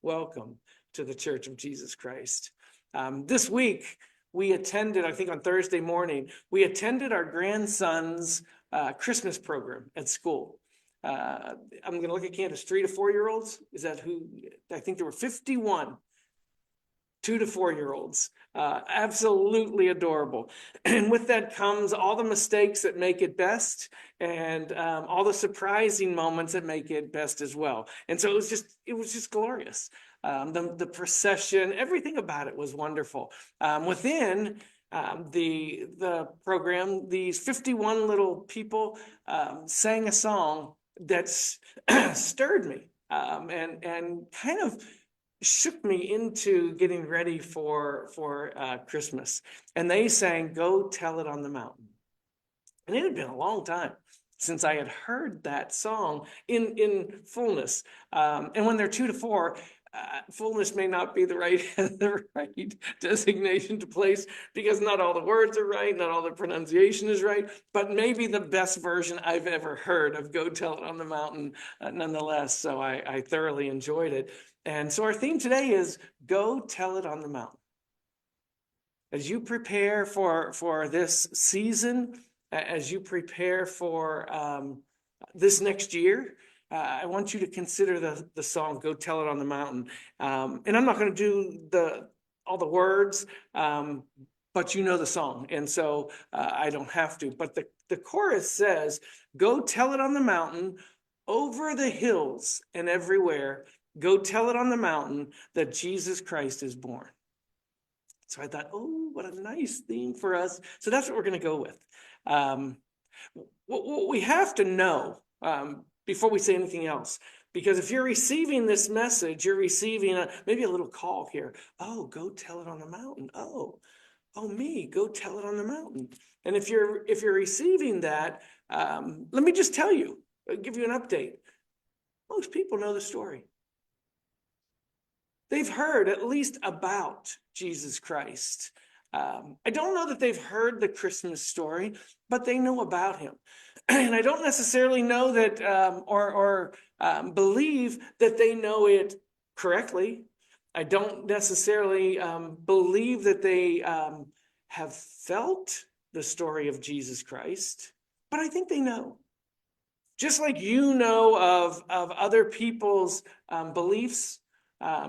welcome to the Church of Jesus Christ. This week, we attended, I think on Thursday morning, we attended our grandson's Christmas program at school. I'm going to look at Candace, 3 to 4-year-olds. Is that who? I think there were 51 2 to 4-year-olds. Absolutely adorable. And with that comes all the mistakes that make it best, and all the surprising moments that make it best as well. And so it was just glorious. The procession, everything about it was wonderful. Within the program, these 51 little people sang a song that stirred me and kind of shook me into getting ready for Christmas. And they sang, "Go Tell It on the Mountain." And it had been a long time since I had heard that song in fullness. And when they're 2 to 4, fullness may not be the right designation to place, because not all the words are right, not all the pronunciation is right, but maybe the best version I've ever heard of "Go Tell It on the Mountain" nonetheless. So I thoroughly enjoyed it. And so our theme today is "Go Tell It on the Mountain." As you prepare for this season, as you prepare for this next year, I want you to consider the song "Go Tell It on the Mountain." And I'm not going to do all the words, but you know the song, and so I don't have to. But the chorus says, "Go tell it on the mountain, over the hills and everywhere. Go tell it on the mountain that Jesus Christ is born." So I thought, oh, what a nice theme for us. So that's what we're going to go with. What we have to know before we say anything else, because if you're receiving this message, you're receiving maybe a little call here. Oh, go tell it on the mountain. Oh, me, go tell it on the mountain. And if you're receiving that, let me just tell you, I'll give you an update. Most people know the story. They've heard at least about Jesus Christ. I don't know that they've heard the Christmas story, but they know about him. And I don't necessarily know that or believe that they know it correctly. I don't necessarily believe that they have felt the story of Jesus Christ, but I think they know. Just like you know of other people's beliefs,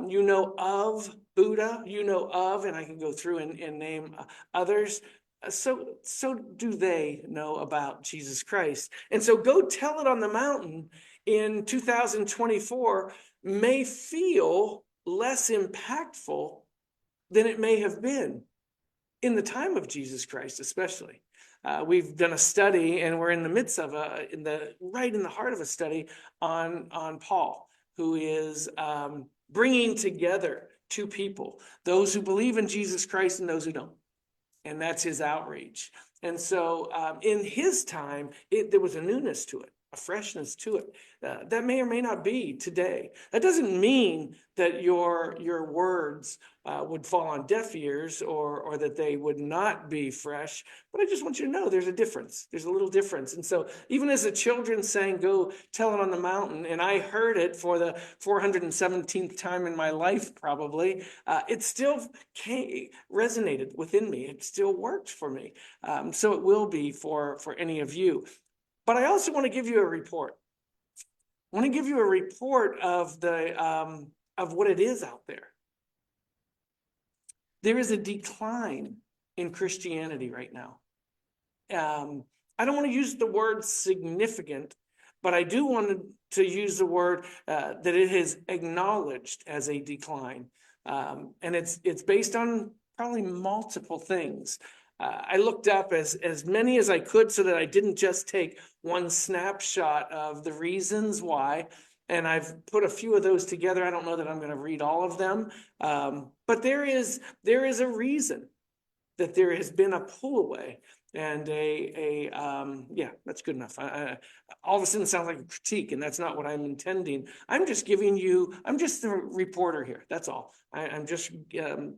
you know of Buddha, you know of, and I can go through and name others. So do they know about Jesus Christ. And so "Go Tell It on the Mountain" in 2024 may feel less impactful than it may have been in the time of Jesus Christ, especially. We've done a study, and we're in the midst of right in the heart of a study on Paul, who is bringing together two people, those who believe in Jesus Christ and those who don't. And that's his outreach. And so in his time, there was a newness to it, a freshness to it. That may or may not be today. That doesn't mean that your words would fall on deaf ears or that they would not be fresh. But I just want you to know there's a difference. There's a little difference. And so even as the children sang "Go Tell It on the Mountain," and I heard it for the 417th time in my life probably, it still resonated within me. It still worked for me. So it will be for any of you. But I also want to give you a report. I want to give you a report of what it is out there. There is a decline in Christianity right now. I don't want to use the word significant, but I do want to use the word that it is acknowledged as a decline. And it's based on probably multiple things. I looked up as many as I could so that I didn't just take one snapshot of the reasons why. And I've put a few of those together. I don't know that I'm going to read all of them. But there is a reason that there has been a pull away and yeah, that's good enough. All of a sudden it sounds like a critique, and that's not what I'm intending. I'm just the reporter here. That's all. I'm just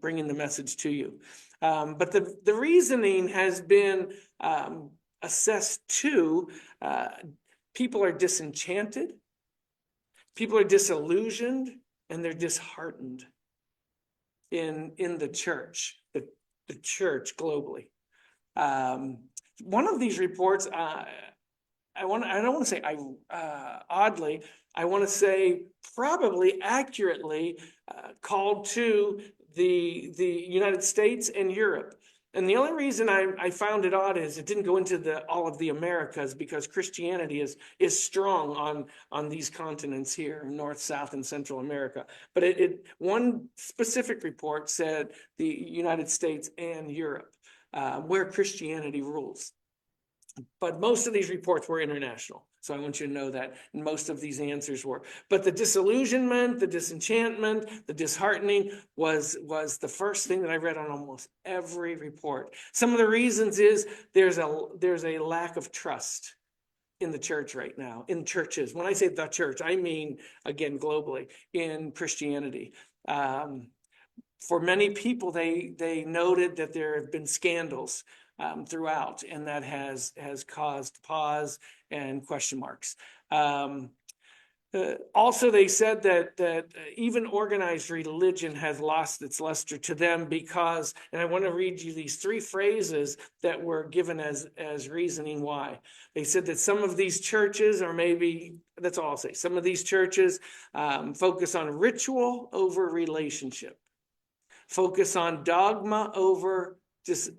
bringing the message to you. But the reasoning has been assessed to people are disenchanted. People are disillusioned. and they're disheartened in the church, the church globally. One of these reports, I don't want to say oddly, I want to say probably accurately called to the United States and Europe. And the only reason I found it odd is it didn't go into all of the Americas, because Christianity is strong on these continents here, North, South, and Central America. But one specific report said the United States and Europe, where Christianity rules. But most of these reports were international. So I want you to know that. And most of these answers were. But the disillusionment, the disenchantment, the disheartening was the first thing that I read on almost every report. Some of the reasons is there's a lack of trust in the church right now, in churches. When I say the church, I mean, again, globally, in Christianity. For many people, they noted that there have been scandals throughout, and that has caused pause and question marks. Also, they said that even organized religion has lost its luster to them because, and I want to read you these three phrases that were given as reasoning why. They said that some of these churches, or maybe that's all I'll say, some of these churches focus on ritual over relationship, focus on dogma over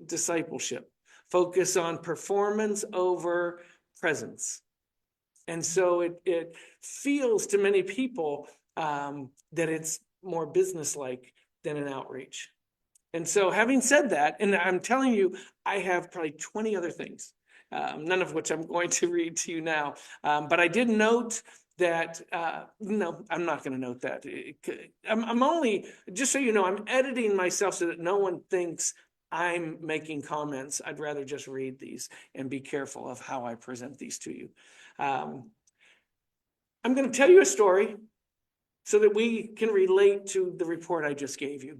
discipleship, focus on performance over presence. And so it feels to many people that it's more businesslike than an outreach. And so having said that, and I'm telling you, I have probably 20 other things, none of which I'm going to read to you now. But I did note that, no, I'm not going to note that. I'm only, just so you know, I'm editing myself so that no one thinks I'm making comments. I'd rather just read these and be careful of how I present these to you. I'm going to tell you a story so that we can relate to the report I just gave you.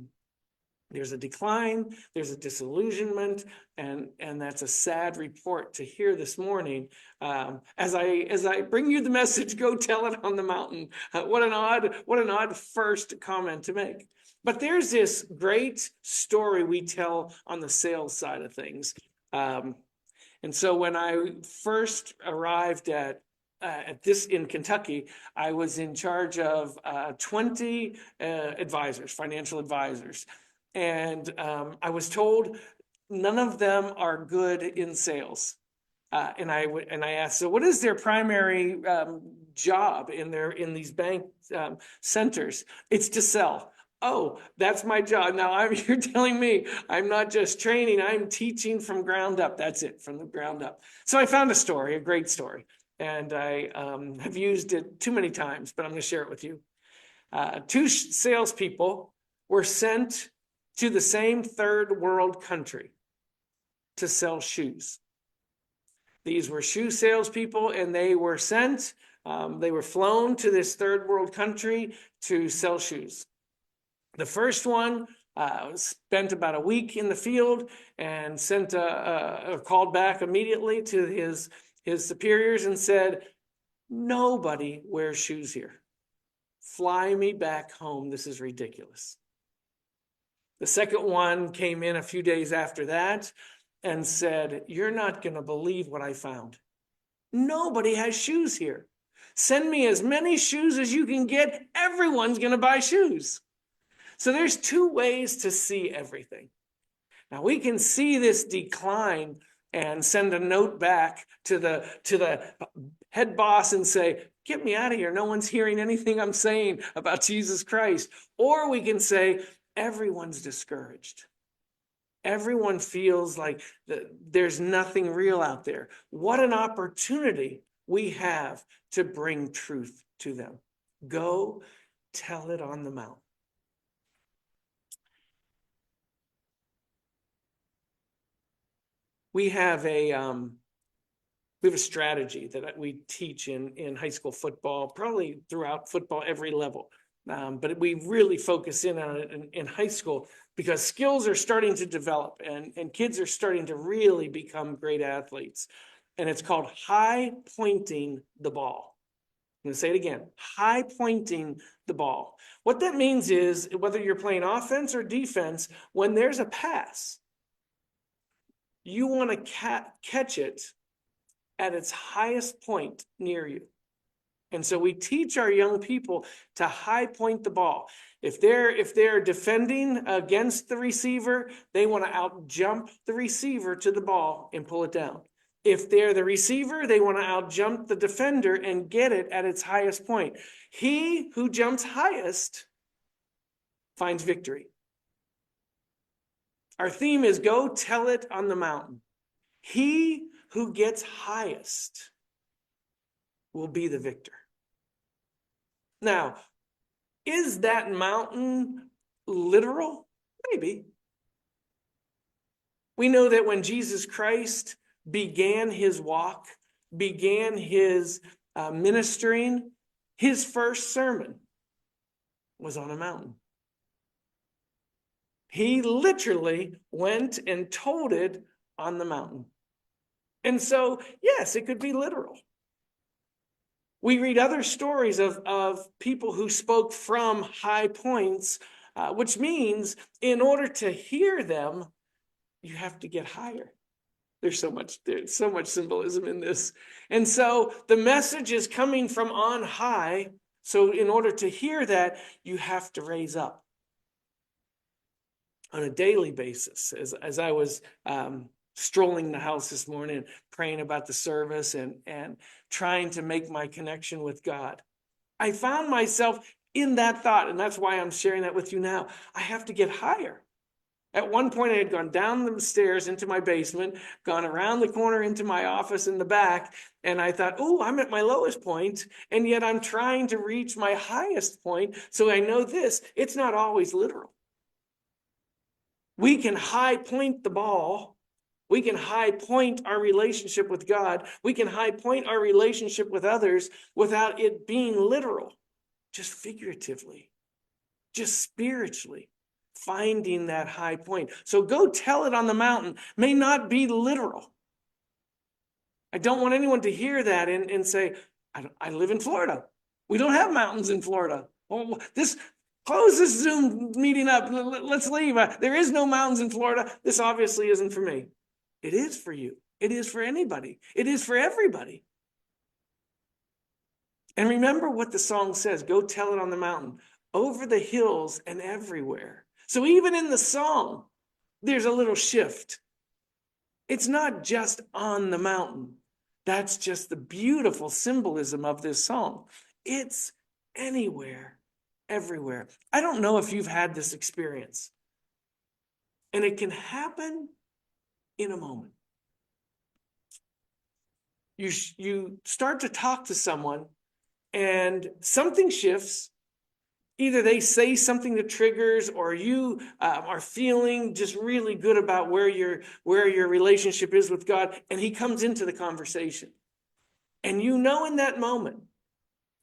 There's a decline, there's a disillusionment, and that's a sad report to hear this morning. As I bring you the message, go tell it on the mountain. What an odd first comment to make. But there's this great story we tell on the sales side of things. And so when I first arrived at this in Kentucky, I was in charge of 20 advisors, financial advisors. And I was told none of them are good in sales. And I asked, so what is their primary job in these bank centers? It's to sell. Oh, that's my job. Now you're telling me I'm not just training, I'm teaching from ground up. That's it, from the ground up. So I found a story, a great story, and I have used it too many times, but I'm going to share it with you. Two salespeople were sent to the same third world country to sell shoes. These were shoe salespeople, and they were sent, they were flown to this third world country to sell shoes. The first one spent about a week in the field and sent called back immediately to his superiors and said, nobody wears shoes here. Fly me back home. This is ridiculous. The second one came in a few days after that and said, you're not going to believe what I found. Nobody has shoes here. Send me as many shoes as you can get. Everyone's going to buy shoes. So there's two ways to see everything. Now we can see this decline and send a note back to the head boss and say, get me out of here. No one's hearing anything I'm saying about Jesus Christ. Or we can say, everyone's discouraged. Everyone feels like there's nothing real out there. What an opportunity we have to bring truth to them. Go tell it on the mountain. We have a strategy that we teach in high school football, probably throughout football, every level. But we really focus in on it in high school because skills are starting to develop and kids are starting to really become great athletes. And it's called high pointing the ball. I'm going to say it again, high pointing the ball. What that means is whether you're playing offense or defense, when there's a pass, you want to catch it at its highest point near you. And so we teach our young people to high point the ball. If they're defending against the receiver, they want to out jump the receiver to the ball and pull it down. If they're the receiver, they want to out jump the defender and get it at its highest point. He who jumps highest finds victory. Our theme is go tell it on the mountain. He who gets highest will be the victor. Now, is that mountain literal? Maybe. We know that when Jesus Christ began his walk, began his ministering, his first sermon was on a mountain. He literally went and told it on the mountain. And so, yes, it could be literal. We read other stories of people who spoke from high points, which means in order to hear them, you have to get higher. There's so much symbolism in this. And so the message is coming from on high. So in order to hear that, you have to raise up. On a daily basis, as I was strolling the house this morning, praying about the service and trying to make my connection with God, I found myself in that thought, and that's why I'm sharing that with you now. I have to get higher. At one point, I had gone down the stairs into my basement, gone around the corner into my office in the back, and I thought, oh, I'm at my lowest point, and yet I'm trying to reach my highest point. So I know this, it's not always literal. We can high point the ball. We can high point our relationship with God. We can high point our relationship with others without it being literal, just figuratively, just spiritually, finding that high point. So go tell it on the mountain may not be literal. I don't want anyone to hear that and say, I live in Florida. We don't have mountains in Florida. Well, close this Zoom meeting up. Let's leave. There is no mountains in Florida. This obviously isn't for me. It is for you. It is for anybody. It is for everybody. And remember what the song says. Go tell it on the mountain, over the hills and everywhere. So even in the song, there's a little shift. It's not just on the mountain. That's just the beautiful symbolism of this song. It's anywhere, everywhere. I don't know if you've had this experience. And it can happen in a moment. You start to talk to someone and something shifts. Either they say something that triggers, or you are feeling just really good about where your relationship is with God, and he comes into the conversation. And you know in that moment,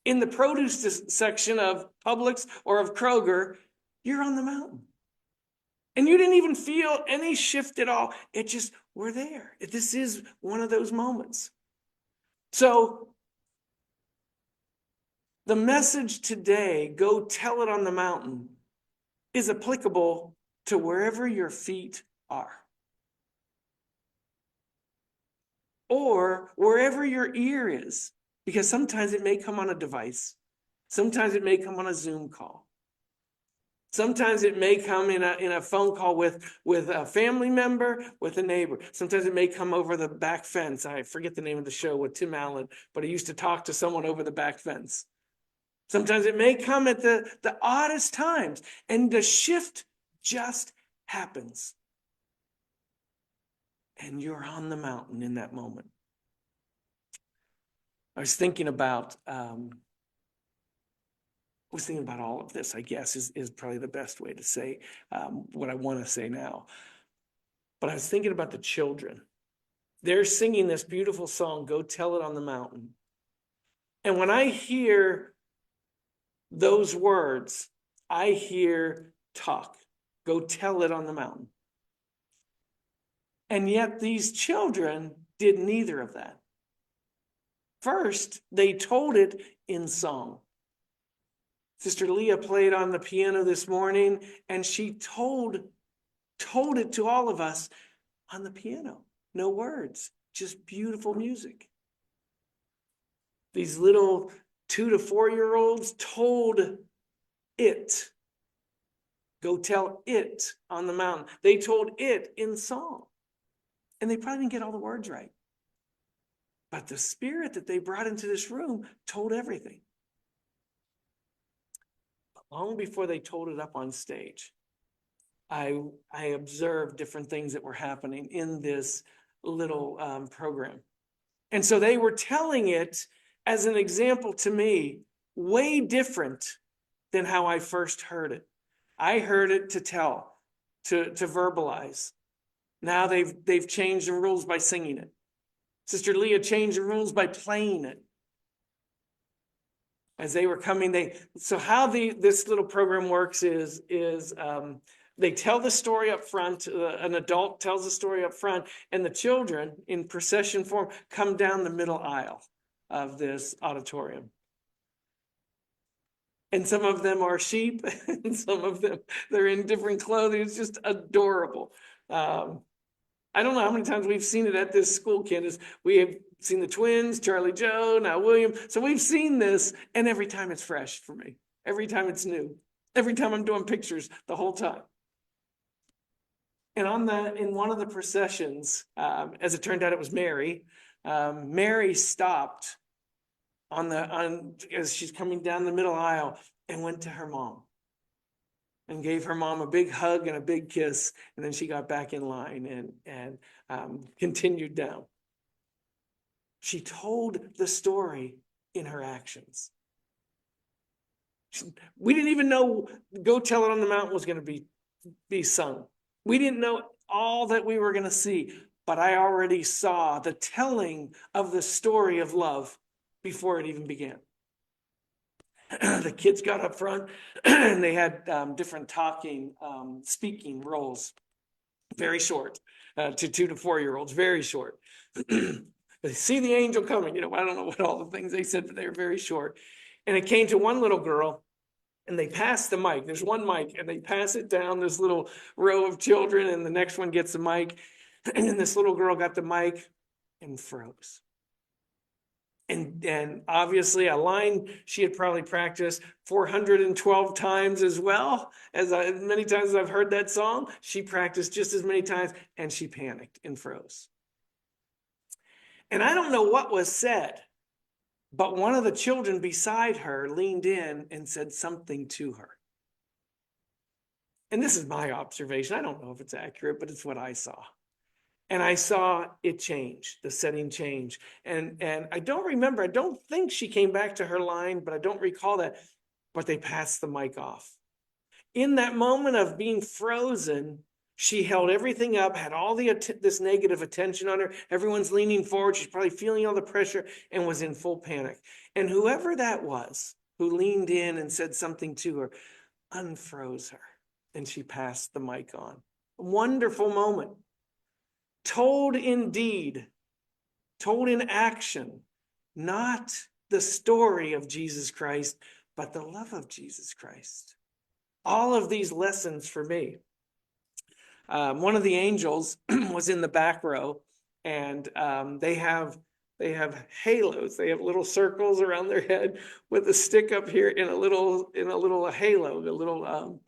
in the produce section of Publix or of Kroger, you're on the mountain. And you didn't even feel any shift at all. It just, we're there. This is one of those moments. So the message today, go tell it on the mountain, is applicable to wherever your feet are. Or wherever your ear is, because sometimes it may come on a device. Sometimes it may come on a Zoom call. Sometimes it may come in a phone call with a family member, with a neighbor. Sometimes it may come over the back fence. I forget the name of the show with Tim Allen, but he used to talk to someone over the back fence. Sometimes it may come at the oddest times, and the shift just happens. And you're on the mountain in that moment. I was thinking about all of this, I guess, is probably the best way to say what I want to say now. But I was thinking about the children. They're singing this beautiful song, Go Tell It on the Mountain. And when I hear those words, I hear talk. Go tell it on the mountain. And yet these children did neither of that. First, they told it in song. Sister Leah played on the piano this morning, and she told it to all of us on the piano. No words, just beautiful music. These little 2 to 4-year-olds told it. Go tell it on the mountain. They told it in song. And they probably didn't get all the words right. But the spirit that they brought into this room told everything. But long before they told it up on stage, I observed different things that were happening in this little program. And so they were telling it as an example to me, way different than how I first heard it. I heard it to tell, to verbalize. Now they've changed the rules by singing it. Sister Leah changed the rules by playing it. As they were coming, so how this little program works is they tell the story up front. An adult tells the story up front, and the children, in procession form, come down the middle aisle of this auditorium. And some of them are sheep, and some of them, they're in different clothing. It's just adorable. I don't know how many times we've seen it at this school, Candace. We have seen the twins, Charlie Joe, now William. So we've seen this, and every time it's fresh for me. Every time it's new. Every time I'm doing pictures the whole time. And in one of the processions, as it turned out, it was Mary. Mary stopped as she's coming down the middle aisle and went to her mom and gave her mom a big hug and a big kiss. And then she got back in line and continued down. She told the story in her actions. We didn't even know Go Tell It on the Mountain was going to be sung. We didn't know all that we were going to see, but I already saw the telling of the story of love before it even began. The kids got up front and they had different speaking roles, very short, to 2 to 4-year-olds, very short. They see the angel coming, I don't know what all the things they said, but they were very short. And it came to one little girl, and they pass the mic. There's one mic, and they pass it down this little row of children, and the next one gets the mic. And then this little girl got the mic and froze. And obviously a line she had probably practiced 412 times as well. Many times as I've heard that song, she practiced just as many times, and she panicked and froze. And I don't know what was said, but one of the children beside her leaned in and said something to her. And this is my observation. I don't know if it's accurate, but it's what I saw. And I saw it change, the setting change. And I don't think she came back to her line, but I don't recall that. But they passed the mic off. In that moment of being frozen, she held everything up, had all this negative attention on her. Everyone's leaning forward. She's probably feeling all the pressure and was in full panic. And whoever that was who leaned in and said something to her unfroze her. And she passed the mic on. A wonderful moment. Told in deed, told in action, not the story of Jesus Christ, but the love of Jesus Christ. All of these lessons for me. One of the angels was in the back row, and they have halos. They have little circles around their head with a stick up here in a little halo, a little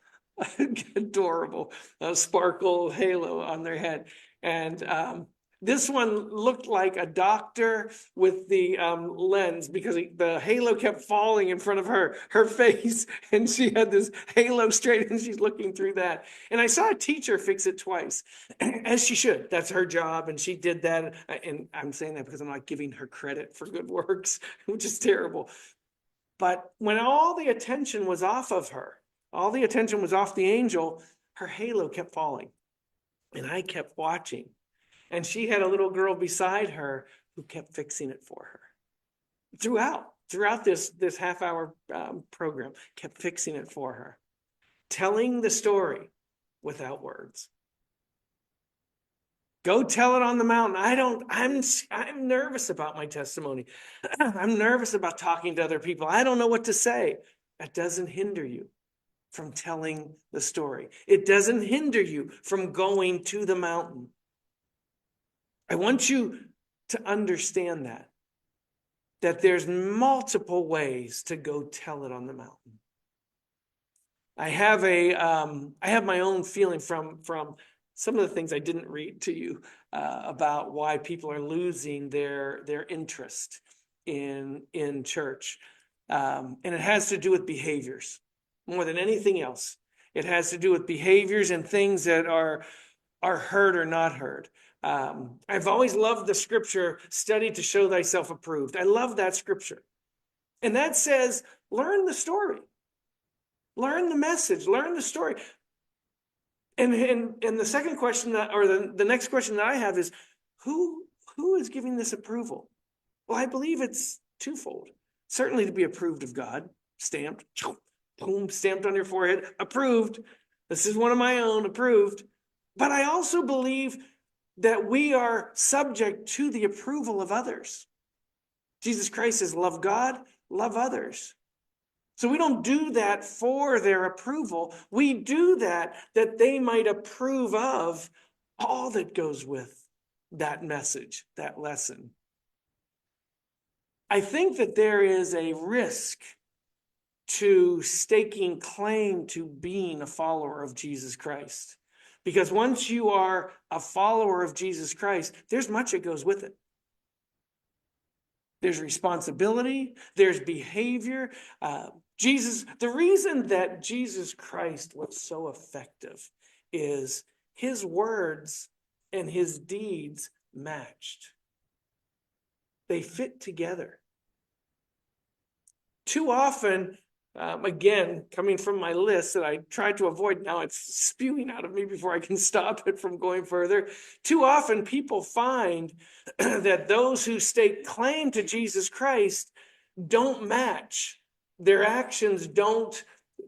adorable sparkle halo on their head. And this one looked like a doctor with the lens, because the halo kept falling in front of her face, and she had this halo straight, and she's looking through that. And I saw a teacher fix it twice, as she should. That's her job, and she did that. And I'm saying that because I'm not giving her credit for good works, which is terrible. But when all the attention was off of her, all the attention was off the angel, her halo kept falling. And I kept watching. And she had a little girl beside her who kept fixing it for her. Throughout this half-hour program, kept fixing it for her. Telling the story without words. Go tell it on the mountain. I'm nervous about my testimony. I'm nervous about talking to other people. I don't know what to say. That doesn't hinder you from telling the story. It doesn't hinder you from going to the mountain. I want you to understand that there's multiple ways to go tell it on the mountain. I have my own feeling from some of the things I didn't read to you about why people are losing their interest in church, and it has to do with behaviors more than anything else. It has to do with behaviors and things that are heard or not heard. I've always loved the scripture, study to show thyself approved. I love that scripture, and that says, learn the story. Learn the message, learn the story. And the second question the next question that I have is, who is giving this approval? Well, I believe it's twofold. Certainly to be approved of God, stamped, boom, stamped on your forehead, approved. This is one of my own, approved. But I also believe that we are subject to the approval of others. Jesus Christ says, love God, love others. So we don't do that for their approval. We do that they might approve of all that goes with that message, that lesson. I think that there is a risk to staking claim to being a follower of Jesus Christ. Because once you are a follower of Jesus Christ, there's much that goes with it. There's responsibility, there's behavior. The reason that Jesus Christ was so effective is his words and his deeds matched. They fit together. Too often, again, coming from my list that I tried to avoid, now it's spewing out of me before I can stop it from going further. Too often people find that those who stake claim to Jesus Christ don't match. Their actions don't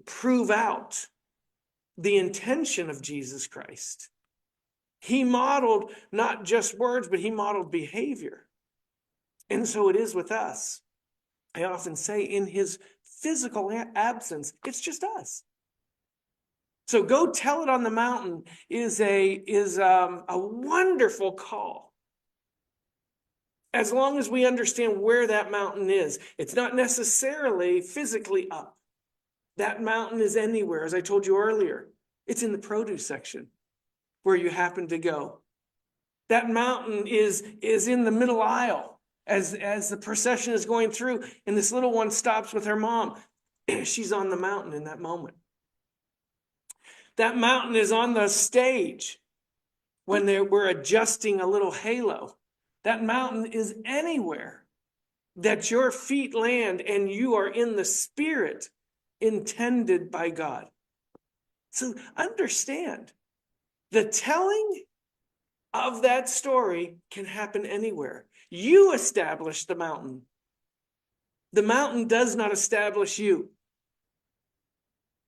prove out the intention of Jesus Christ. He modeled not just words, but he modeled behavior. And so it is with us. I often say in his physical absence, it's just us. So go tell it on the mountain is a wonderful call. As long as we understand where that mountain is, it's not necessarily physically up. That mountain is anywhere, as I told you earlier. It's in the produce section where you happen to go. That mountain is in the middle aisle as the procession is going through, and this little one stops with her mom. She's on the mountain in that moment. That mountain is on the stage when we're adjusting a little halo. That mountain is anywhere that your feet land and you are in the spirit intended by God. So understand, the telling of that story can happen anywhere. You establish the mountain. The mountain does not establish you.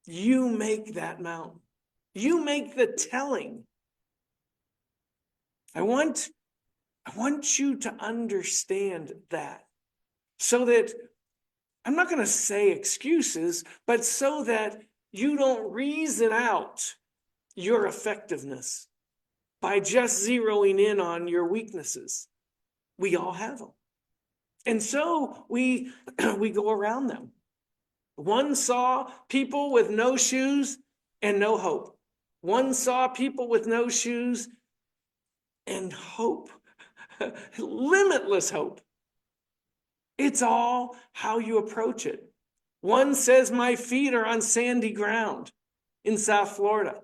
You make that mountain. You make the telling. I want you to understand that, so that, I'm not going to say excuses, but so that you don't reason out your effectiveness by just zeroing in on your weaknesses. We all have them. And so we go around them. One saw people with no shoes and no hope. One saw people with no shoes and hope. Limitless hope. It's all how you approach it. One says, my feet are on sandy ground in South Florida.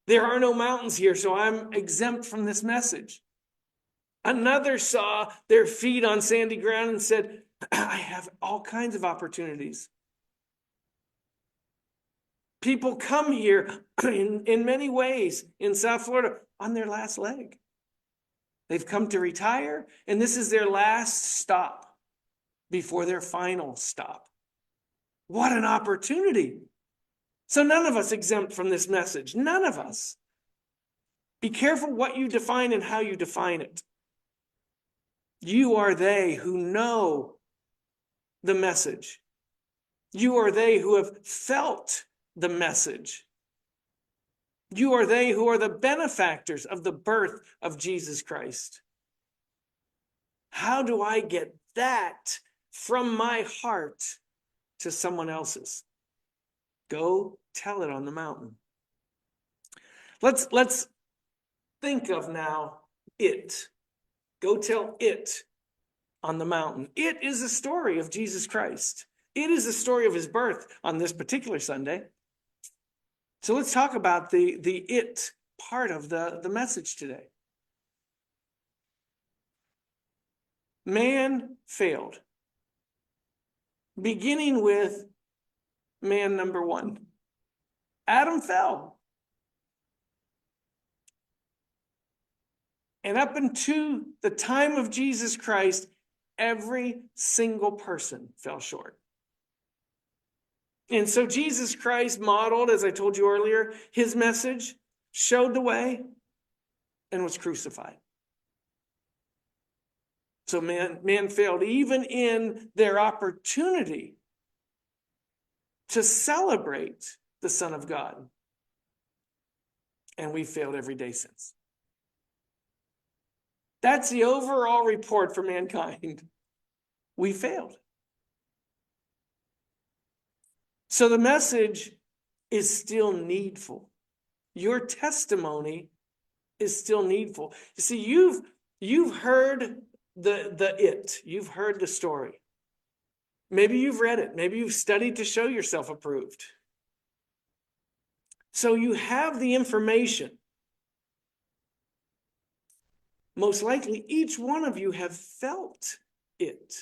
There are no mountains here, so I'm exempt from this message. Another saw their feet on sandy ground and said, I have all kinds of opportunities. People come here in many ways in South Florida on their last leg. They've come to retire, and this is their last stop before their final stop. What an opportunity. So none of us exempt from this message. None of us. Be careful what you define and how you define it. You are they who know the message. You are they who have felt the message. You are they who are the benefactors of the birth of Jesus Christ. How do I get that from my heart to someone else's? Go tell it on the mountain. Let's think of now it. Go tell it on the mountain. It is a story of Jesus Christ. It is the story of his birth on this particular Sunday. So let's talk about the it part of the message today. Man failed. Beginning with man number one. Adam fell. And up into the time of Jesus Christ, every single person fell short. And so Jesus Christ modeled, as I told you earlier, his message, showed the way, and was crucified. So man failed even in their opportunity to celebrate the Son of God. And we failed every day since. That's the overall report for mankind. We failed. So the message is still needful. Your testimony is still needful. You see, you've heard you've heard the story. Maybe you've read it. Maybe you've studied to show yourself approved. So you have the information. Most likely, each one of you have felt it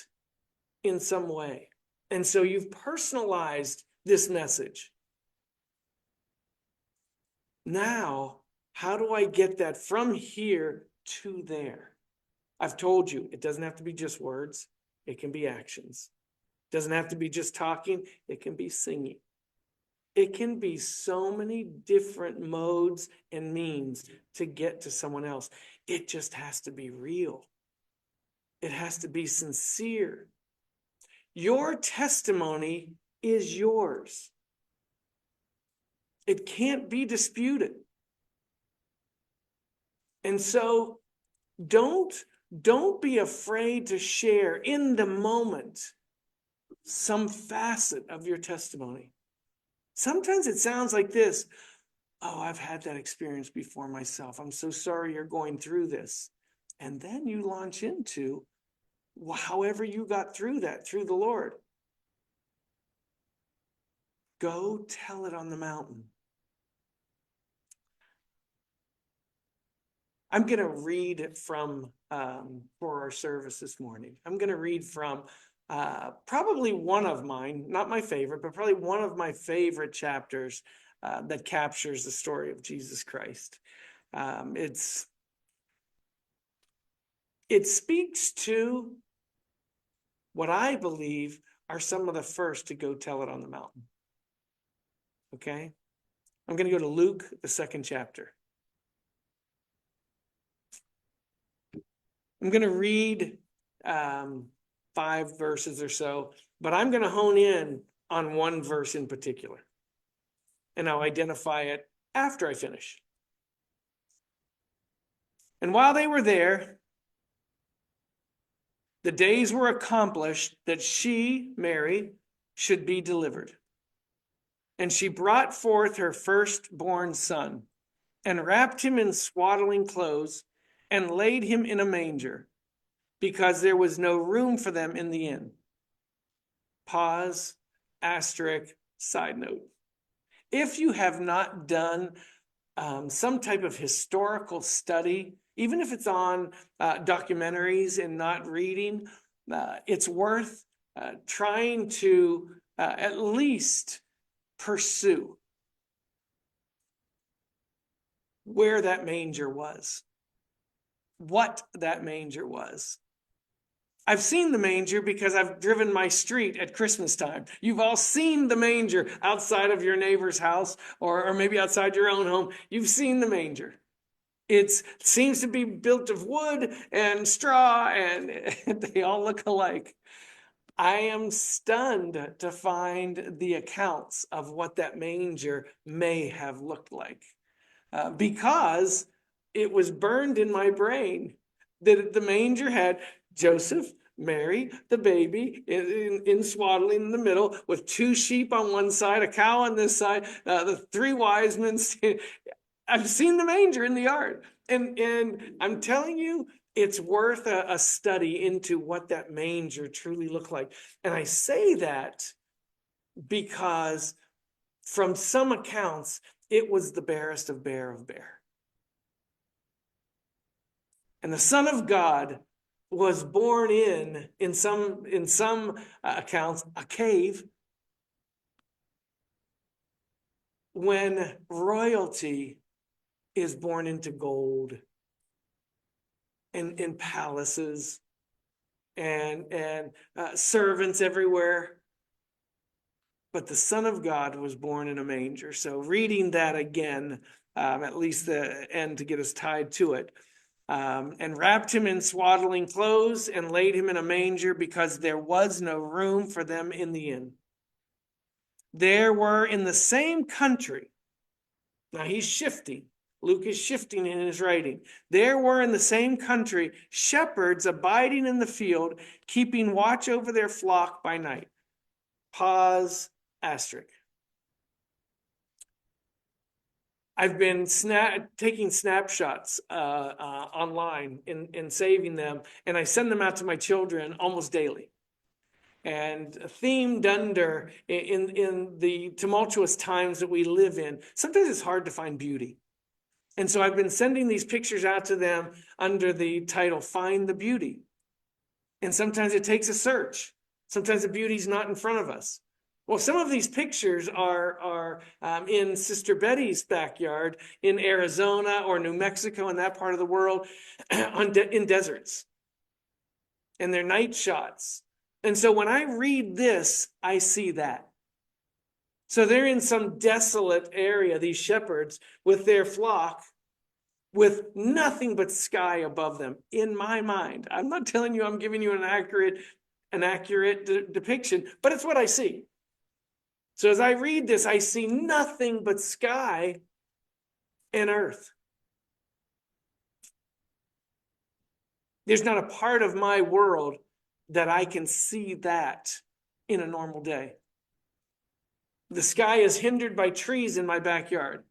in some way. And so you've personalized this message. Now, how do I get that from here to there? I've told you, it doesn't have to be just words. It can be actions. It doesn't have to be just talking. It can be singing. It can be so many different modes and means to get to someone else. It just has to be real. It has to be sincere. Your testimony is yours. It can't be disputed. And so don't be afraid to share in the moment some facet of your testimony. Sometimes it sounds like this. Oh, I've had that experience before myself. I'm so sorry you're going through this. And then you launch into however you got through that, through the Lord. Go tell it on the mountain. I'm going to read from, for our service this morning, I'm going to read from probably one of mine, not my favorite, but probably one of my favorite chapters that captures the story of Jesus Christ. It speaks to what I believe are some of the first to go tell it on the mountain. Okay? I'm going to go to Luke, the 2nd chapter. I'm going to read 5 verses or so, but I'm going to hone in on one verse in particular. And I'll identify it after I finish. And while they were there, the days were accomplished that she, Mary, should be delivered. And she brought forth her firstborn son, and wrapped him in swaddling clothes, and laid him in a manger, because there was no room for them in the inn. Pause, asterisk, side note. If you have not done some type of historical study, even if it's on documentaries and not reading, it's worth trying to at least pursue where that manger was, what that manger was. I've seen the manger because I've driven my street at Christmas time. You've all seen the manger outside of your neighbor's house or maybe outside your own home. You've seen the manger. It seems to be built of wood and straw, and they all look alike. I am stunned to find the accounts of what that manger may have looked like, because it was burned in my brain that the manger had Joseph, Mary, the baby in swaddling in the middle, with 2 sheep on one side, a cow on this side, the 3 wise men. I've seen the manger in the yard, and I'm telling you, it's worth a study into what that manger truly looked like. And I say that because from some accounts, it was the barest of bare of bare. And the Son of God was born in some accounts, a cave, when royalty is born into gold and in palaces and servants everywhere. But the Son of God was born in a manger. So reading that again, at least the end to get us tied to it, and wrapped him in swaddling clothes and laid him in a manger, because there was no room for them in the inn. There were in the same country, now he's shifting, Luke is shifting in his writing. There were in the same country shepherds abiding in the field, keeping watch over their flock by night. Pause, asterisk. I've been taking snapshots online and saving them, and I send them out to my children almost daily. And themed under in the tumultuous times that we live in, sometimes it's hard to find beauty. And so I've been sending these pictures out to them under the title, Find the Beauty. And sometimes it takes a search. Sometimes the beauty's not in front of us. Well, some of these pictures are in Sister Betty's backyard in Arizona or New Mexico, in that part of the world, in deserts. And they're night shots. And so when I read this, I see that. So they're in some desolate area, these shepherds, with their flock, with nothing but sky above them. In my mind, I'm not telling you I'm giving you an accurate depiction, but it's what I see. So as I read this, I see nothing but sky and earth. There's not a part of my world that I can see that in a normal day. The sky is hindered by trees in my backyard.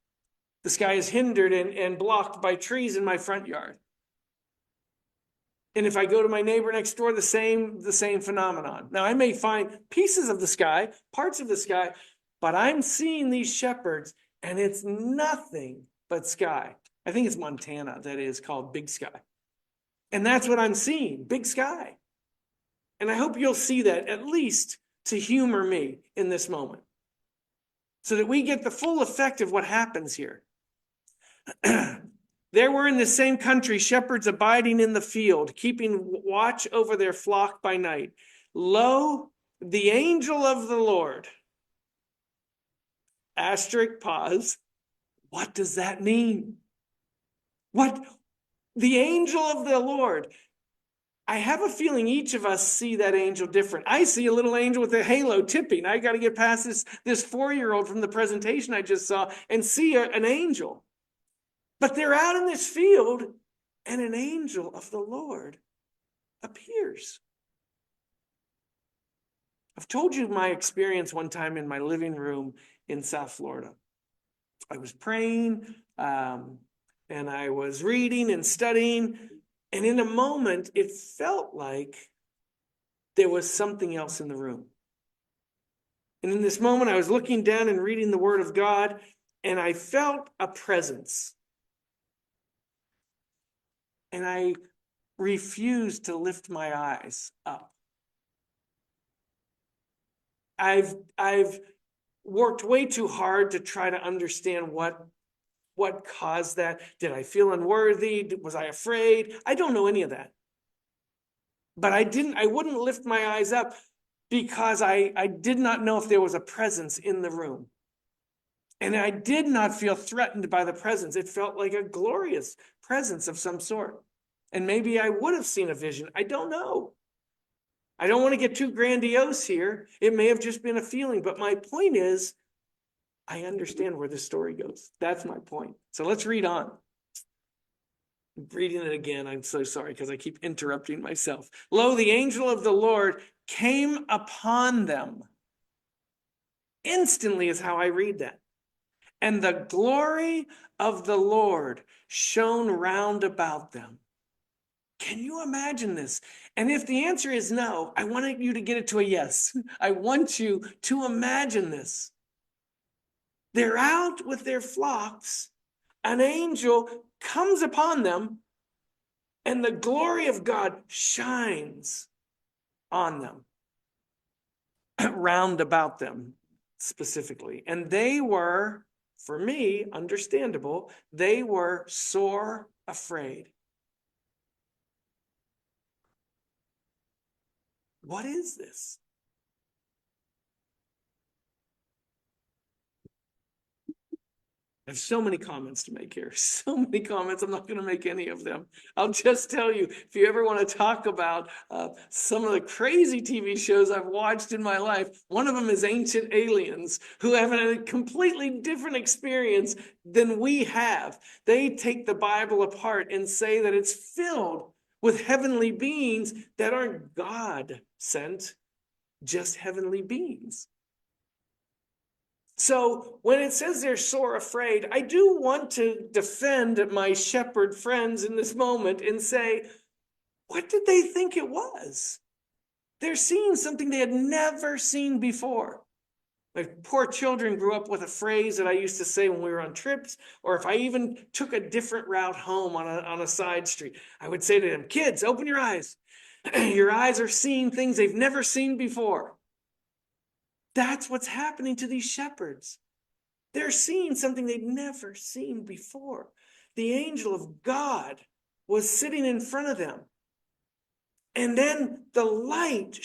The sky is hindered and blocked by trees in my front yard. And if I go to my neighbor next door, the same phenomenon. Now, I may find pieces of the sky, parts of the sky, but I'm seeing these shepherds, and it's nothing but sky. I think it's Montana that is called Big Sky. And that's what I'm seeing, big sky. And I hope you'll see that, at least to humor me in this moment, so that we get the full effect of what happens here. There were in the same country shepherds abiding in the field, keeping watch over their flock by night. Lo, the angel of the Lord. Asterisk, pause. What does that mean? What? The angel of the Lord. I have a feeling each of us see that angel different. I see a little angel with a halo tipping. I got to get past this 4-year-old from the presentation I just saw and see an angel. But they're out in this field, and an angel of the Lord appears. I've told you my experience one time in my living room in South Florida. I was praying, and I was reading and studying, and in a moment, it felt like there was something else in the room. And in this moment, I was looking down and reading the Word of God, and I felt a presence. And I refused to lift my eyes up. I've worked way too hard to try to understand what caused that. Did I feel unworthy? Was I afraid? I don't know any of that. But I wouldn't lift my eyes up because I did not know if there was a presence in the room. And I did not feel threatened by the presence. It felt like a glorious presence of some sort. And maybe I would have seen a vision. I don't know. I don't want to get too grandiose here. It may have just been a feeling, but my point is, I understand where this story goes. That's my point. So let's read on. I'm reading it again. I'm so sorry because I keep interrupting myself. Lo, the angel of the Lord came upon them. Instantly is how I read that. And the glory of the Lord shone round about them. Can you imagine this? And if the answer is no, I want you to get it to a yes. I want you to imagine this. They're out with their flocks. An angel comes upon them, and the glory of God shines on them, round about them specifically. And they were, for me, understandable, they were sore afraid. What is this? I have so many comments to make here. So many comments. I'm not going to make any of them. I'll just tell you, if you ever want to talk about some of the crazy TV shows I've watched in my life, one of them is Ancient Aliens, who have a completely different experience than we have. They take the Bible apart and say that it's filled with heavenly beings that aren't God sent, just heavenly beings. So when it says they're sore afraid, I do want to defend my shepherd friends in this moment and say, what did they think it was? They're seeing something they had never seen before. My poor children grew up with a phrase that I used to say when we were on trips, or if I even took a different route home on a side street, I would say to them, kids, open your eyes. Your eyes are seeing things they've never seen before. That's what's happening to these shepherds. They're seeing something they'd never seen before. The angel of God was sitting in front of them. And then the light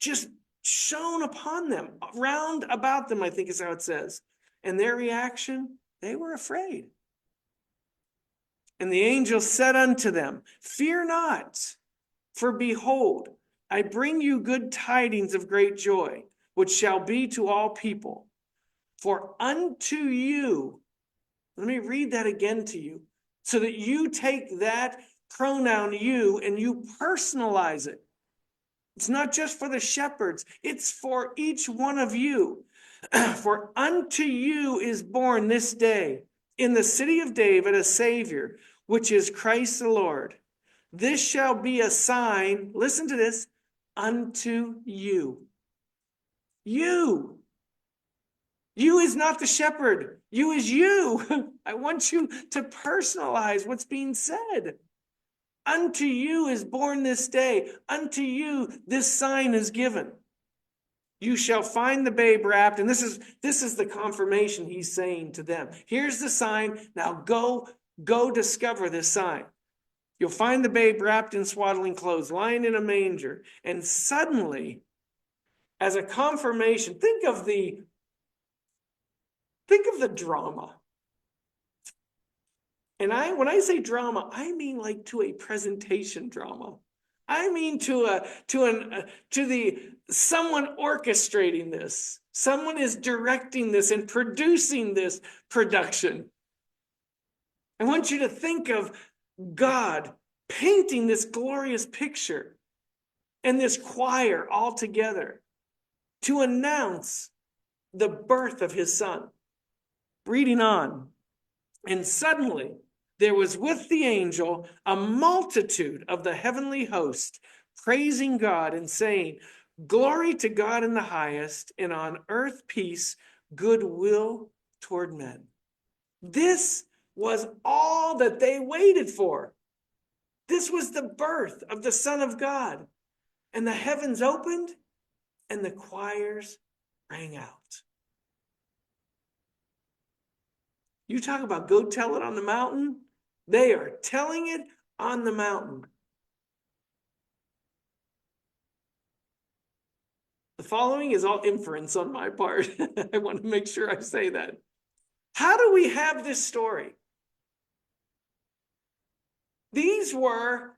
just shone upon them, round about them, I think is how it says. And their reaction, they were afraid. And the angel said unto them, fear not, for behold, I bring you good tidings of great joy, which shall be to all people. For unto you, let me read that again to you, so that you take that pronoun you and you personalize it. It's not just for the shepherds, it's for each one of you. For unto you is born this day in the city of David a Savior, which is Christ the Lord. This shall be a sign, listen to this, unto you. You. You is not the shepherd. You is you. I want you to personalize what's being said. Unto you is born this day. Unto you this sign is given. You shall find the babe wrapped. And this is the confirmation he's saying to them. Here's the sign. Now go discover this sign. You'll find the babe wrapped in swaddling clothes, lying in a manger. And suddenly, as a confirmation, think of the drama. And when I say drama, I mean like to a presentation drama. I mean to someone orchestrating this. Someone is directing this and producing this production. I want you to think of God painting this glorious picture and this choir all together to announce the birth of his son. Reading on. And suddenly there was with the angel a multitude of the heavenly host, praising God and saying, glory to God in the highest, and on earth peace, goodwill toward men. This was all that they waited for. This was the birth of the Son of God. And the heavens opened and the choirs rang out. You talk about go tell it on the mountain. They are telling it on the mountain. The following is all inference on my part. I want to make sure I say that. How do we have this story? These were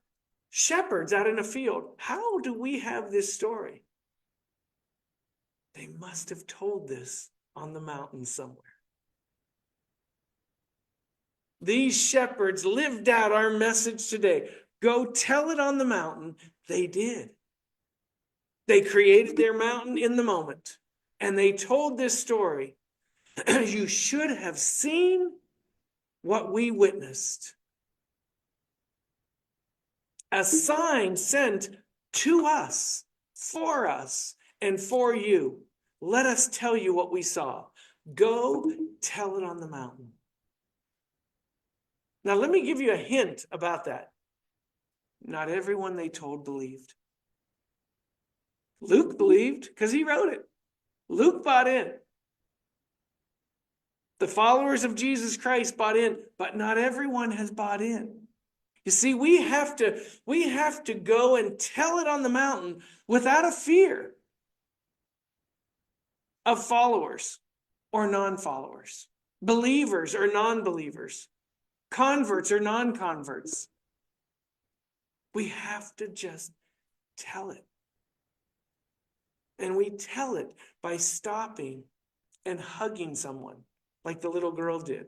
shepherds out in a field. How do we have this story? They must have told this on the mountain somewhere. These shepherds lived out our message today. Go tell it on the mountain. They did. They created their mountain in the moment, and they told this story. You should have seen what we witnessed. A sign sent to us, and for you. Let us tell you what we saw. Go tell it on the mountain. Now, let me give you a hint about that. Not everyone they told believed. Luke believed because he wrote it. Luke bought in. The followers of Jesus Christ bought in, but not everyone has bought in. You see, we have to go and tell it on the mountain without a fear of followers or non-followers, believers or non-believers, converts or non-converts. We have to just tell it. And we tell it by stopping and hugging someone, like the little girl did.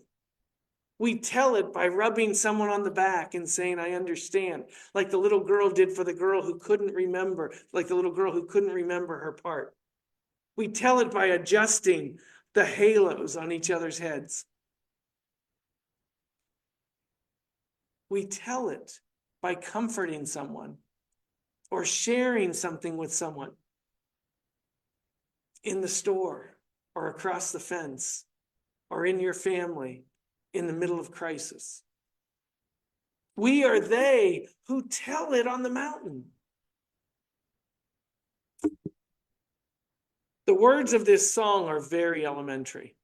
We tell it by rubbing someone on the back and saying, I understand, like the little girl did for the girl who couldn't remember, like the little girl who couldn't remember her part. We tell it by adjusting the halos on each other's heads. We tell it by comforting someone or sharing something with someone in the store or across the fence or in your family in the middle of crisis. We are they who tell it on the mountain. The words of this song are very elementary.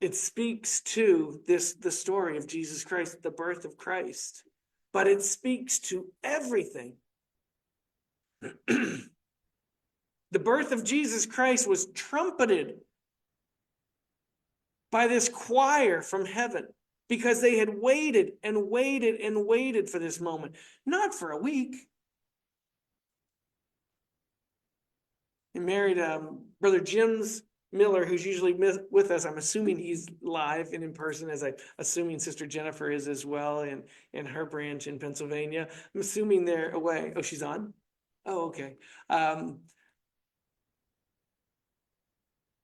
It speaks to the story of Jesus Christ, the birth of Christ, but it speaks to everything. The birth of Jesus Christ was trumpeted by this choir from heaven because they had waited and waited and waited for this moment, not for a week. I married Brother Jim's Miller, who's usually with us. I'm assuming he's live and in person, as I'm assuming Sister Jennifer is as well in her branch in Pennsylvania. I'm assuming they're away. Oh, she's on? Oh, okay. I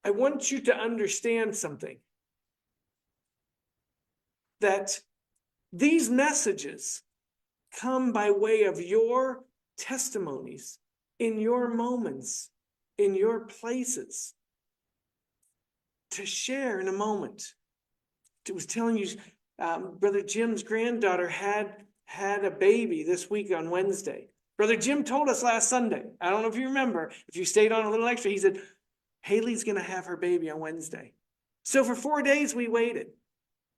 want you to understand something. That these messages come by way of your testimonies, in your moments, in your places, to share in a moment. I was telling you, Brother Jim's granddaughter had a baby this week on Wednesday. Brother Jim told us last Sunday, I don't know if you remember, if you stayed on a little extra, he said, Haley's going to have her baby on Wednesday. So for 4 days we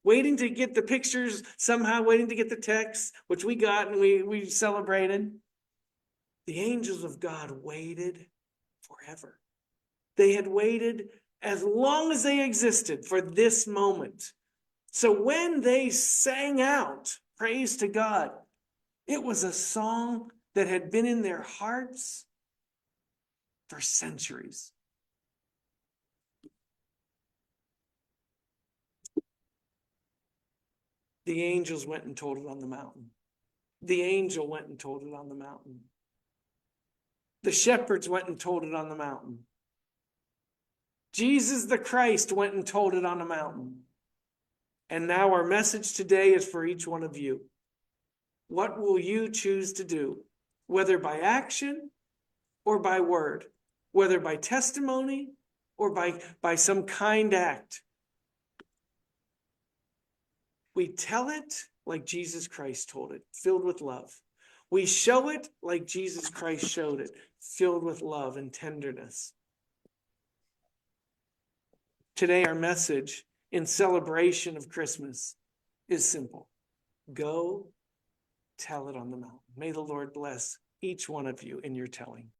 waiting to get the pictures, somehow waiting to get the text, which we got and we celebrated. The angels of God waited forever. They had waited as long as they existed for this moment. So when they sang out praise to God, it was a song that had been in their hearts for centuries. The angels went and told it on the mountain. The angel went and told it on the mountain. The shepherds went and told it on the mountain. Jesus the Christ went and told it on a mountain. And now our message today is for each one of you. What will you choose to do? Whether by action or by word, whether by testimony or by some kind act. We tell it like Jesus Christ told it, filled with love. We show it like Jesus Christ showed it, filled with love and tenderness. Today, our message in celebration of Christmas is simple. Go tell it on the mountain. May the Lord bless each one of you in your telling.